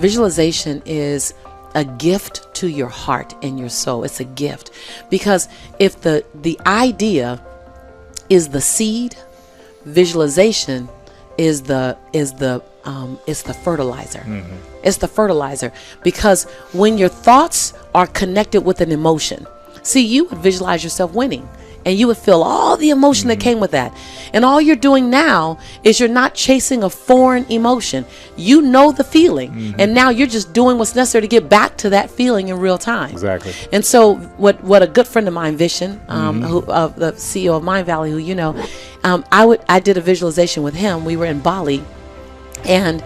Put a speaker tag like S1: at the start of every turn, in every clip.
S1: Visualization is a gift to your heart and your soul. It's a gift, because if the idea is the seed, visualization is the fertilizer. It's the fertilizer, because when your thoughts are connected with an emotion, see, you would visualize yourself winning, and you would feel all the emotion that came with that. And all you're doing now is you're not chasing a foreign emotion. You know the feeling, and now you're just doing what's necessary to get back to that feeling in real time.
S2: Exactly.
S1: And so what a good friend of mine, Vishen, the CEO of Mind Valley, who you know, I did a visualization with him. We were in Bali, and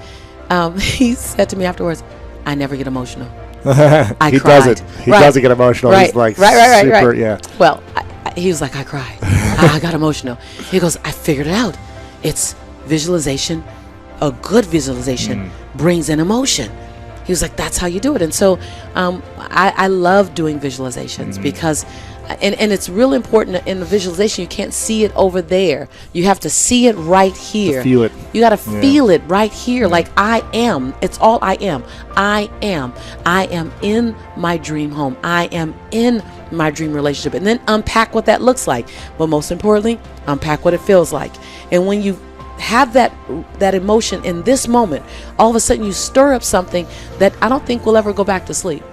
S1: he said to me afterwards, "I never get emotional."
S2: He doesn't. He doesn't get emotional.
S1: Right.
S2: He's like
S1: right.
S2: super, yeah.
S1: Well, he was like, I cried. I got emotional. He goes, I figured it out. It's visualization. A good visualization brings in emotion. He was like, that's how you do it. And so I love doing visualizations because, and it's real important in the visualization, you can't see it over there. You have to see it right here.
S2: Feel it.
S1: You got to feel it right here. Like I am. It's all I am. I am. I am in my dream home. I am in my dream relationship. And then unpack what that looks like. But most importantly, unpack what it feels like. And when you have that emotion in this moment, all of a sudden you stir up something that I don't think will ever go back to sleep.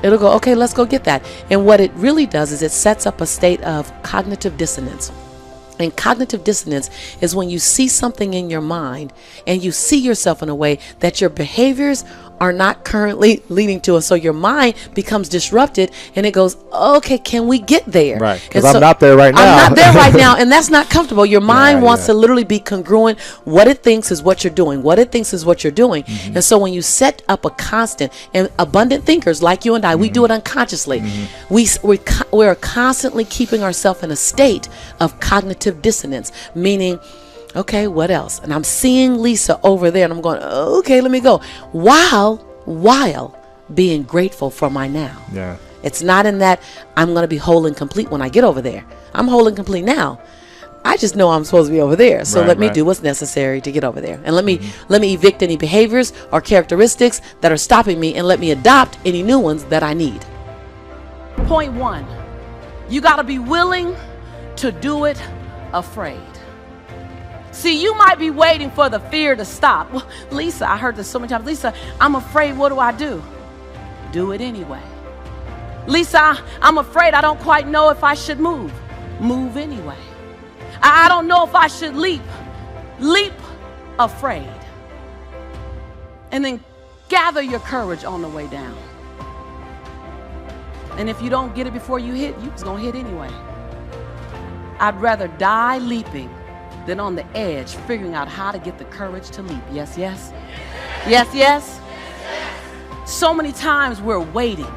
S1: It'll go, okay, let's go get that. And what it really does is it sets up a state of cognitive dissonance. And cognitive dissonance is when you see something in your mind and you see yourself in a way that your behaviors are not currently leading to it. So your mind becomes disrupted and it goes, okay, can we get there?
S2: Right, because I'm not there right now.
S1: I'm not there right now, and that's not comfortable. Your mind wants to literally be congruent. What it thinks is what you're doing. What it thinks is what you're doing. And so when you set up a constant, and abundant thinkers like you and I, we do it unconsciously. We're constantly keeping ourselves in a state of cognitive dissonance, meaning, okay, what else? And I'm seeing Lisa over there and I'm going, okay, let me go. While being grateful for my now.
S2: Yeah.
S1: It's not in that I'm going to be whole and complete when I get over there. I'm whole and complete now. I just know I'm supposed to be over there. So let me do what's necessary to get over there. And let me evict any behaviors or characteristics that are stopping me, and let me adopt any new ones that I need. Point 1, you got to be willing to do it afraid. See, you might be waiting for the fear to stop. Well, Lisa, I heard this so many times. Lisa, I'm afraid. What do? Do it anyway. Lisa, I'm afraid. I don't quite know if I should move. Move anyway. I don't know if I should leap. Leap afraid. And then gather your courage on the way down. And if you don't get it before you hit, you're just going to hit anyway. I'd rather die leaping than on the edge figuring out how to get the courage to leap. Yes, yes. Yes, yes. So many times we're waiting.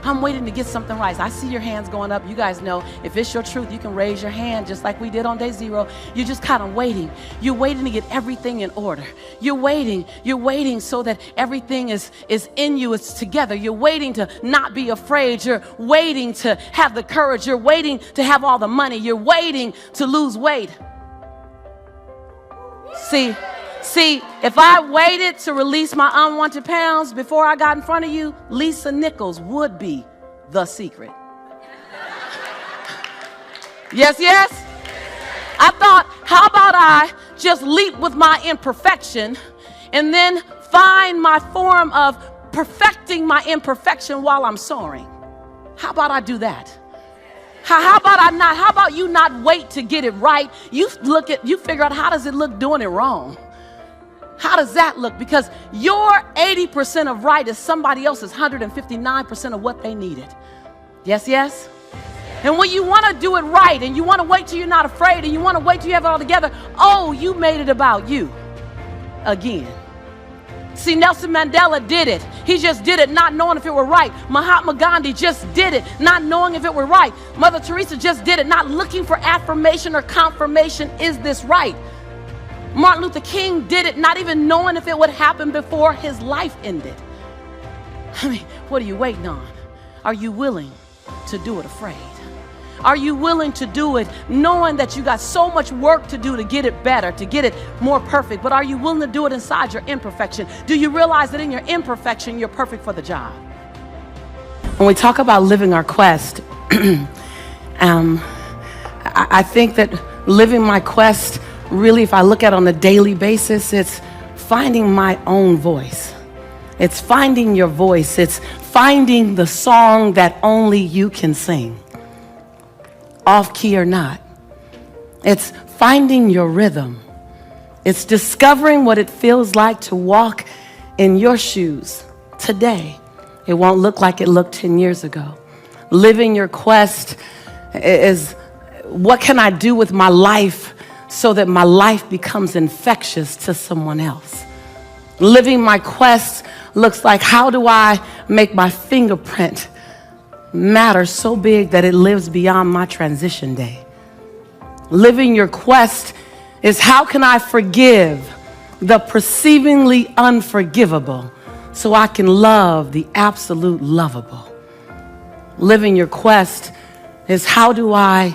S1: I'm waiting to get something right. I see your hands going up. You guys know if it's your truth, you can raise your hand just like we did on day 0. You're just kind of waiting. You're waiting to get everything in order. You're waiting so that everything is in you, it's together. You're waiting to not be afraid. You're waiting to have the courage. You're waiting to have all the money. You're waiting to lose weight. See, if I waited to release my unwanted pounds before I got in front of you, Lisa Nichols would be the secret. Yes, yes? I thought, how about I just leap with my imperfection and then find my form of perfecting my imperfection while I'm soaring? How about I do that? How about you not wait to get it right? You figure out, how does it look doing it wrong? How does that look? Because your 80% of right is somebody else's 159% of what they needed. Yes, yes? And when you want to do it right and you want to wait till you're not afraid and you want to wait till you have it all together, oh, you made it about you again. See, Nelson Mandela did it. He just did it not knowing if it were right. Mahatma Gandhi just did it not knowing if it were right. Mother Teresa just did it not looking for affirmation or confirmation. Is this right? Martin Luther King did it not even knowing if it would happen before his life ended. I mean, what are you waiting on? Are you willing to do it afraid? Are you willing to do it knowing that you got so much work to do to get it better, to get it more perfect? But are you willing to do it inside your imperfection? Do you realize that in your imperfection, you're perfect for the job? When we talk about living our quest, I think that living my quest, really, if I look at it on a daily basis, it's finding my own voice. It's finding your voice. It's finding the song that only you can sing, off key or not. It's finding your rhythm. It's discovering what it feels like to walk in your shoes today. It won't look like it looked 10 years ago. Living your quest is, what can I do with my life so that my life becomes infectious to someone else? Living my quest looks like, how do I make my fingerprint matter so big that it lives beyond my transition day? Living your quest is, how can I forgive the perceivingly unforgivable so I can love the absolute lovable? Living your quest is, how do I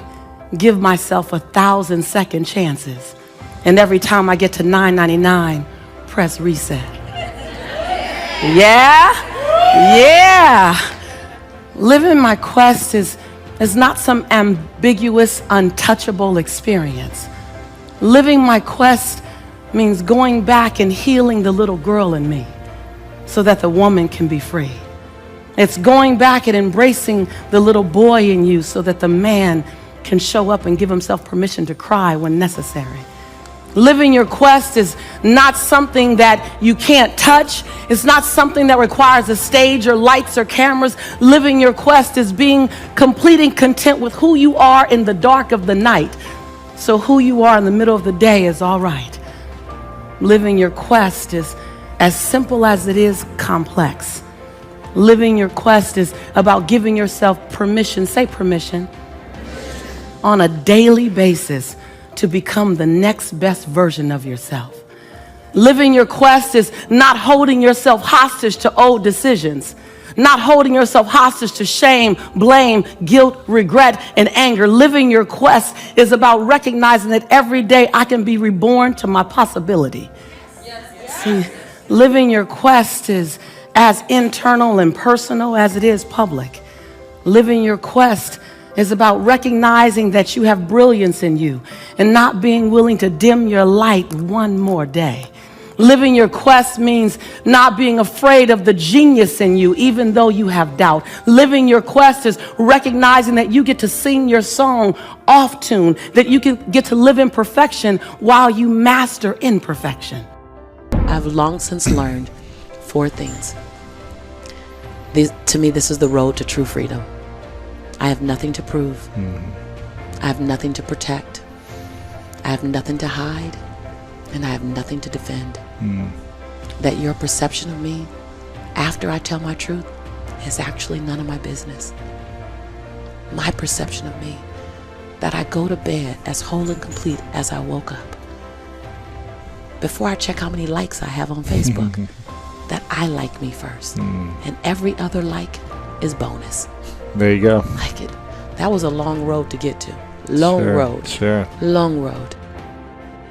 S1: give myself 1,000 second chances, and every time I get to 999, press reset? Yeah. Living my quest is not some ambiguous, untouchable experience. Living my quest means going back and healing the little girl in me so that the woman can be free. It's going back and embracing the little boy in you so that the man can show up and give himself permission to cry when necessary. Living your quest is not something that you can't touch. It's not something that requires a stage or lights or cameras. Living your quest is being complete and content with who you are in the dark of the night, so who you are in the middle of the day is all right. Living your quest is as simple as it is complex. Living your quest is about giving yourself permission, say permission, on a daily basis to become the next best version of yourself. Living your quest is not holding yourself hostage to old decisions, not holding yourself hostage to shame, blame, guilt, regret, and anger. Living your quest is about recognizing that every day I can be reborn to my possibility. See, living your quest is as internal and personal as it is public. Living your quest is about recognizing that you have brilliance in you and not being willing to dim your light one more day. Living your quest means not being afraid of the genius in you, even though you have doubt. Living your quest is recognizing that you get to sing your song off tune, that you can get to live in perfection while you master imperfection.
S3: I've long since learned 4 things. To me, this is the road to true freedom. I have nothing to prove. I have nothing to protect. I have nothing to hide. And I have nothing to defend. That your perception of me after I tell my truth is actually none of my business. My perception of me, that I go to bed as whole and complete as I woke up. Before I check how many likes I have on Facebook, that I like me first. And every other like is bonus.
S2: There you go.
S3: Like it. That was a long road to get to. Long road.
S2: Sure.
S3: Long road.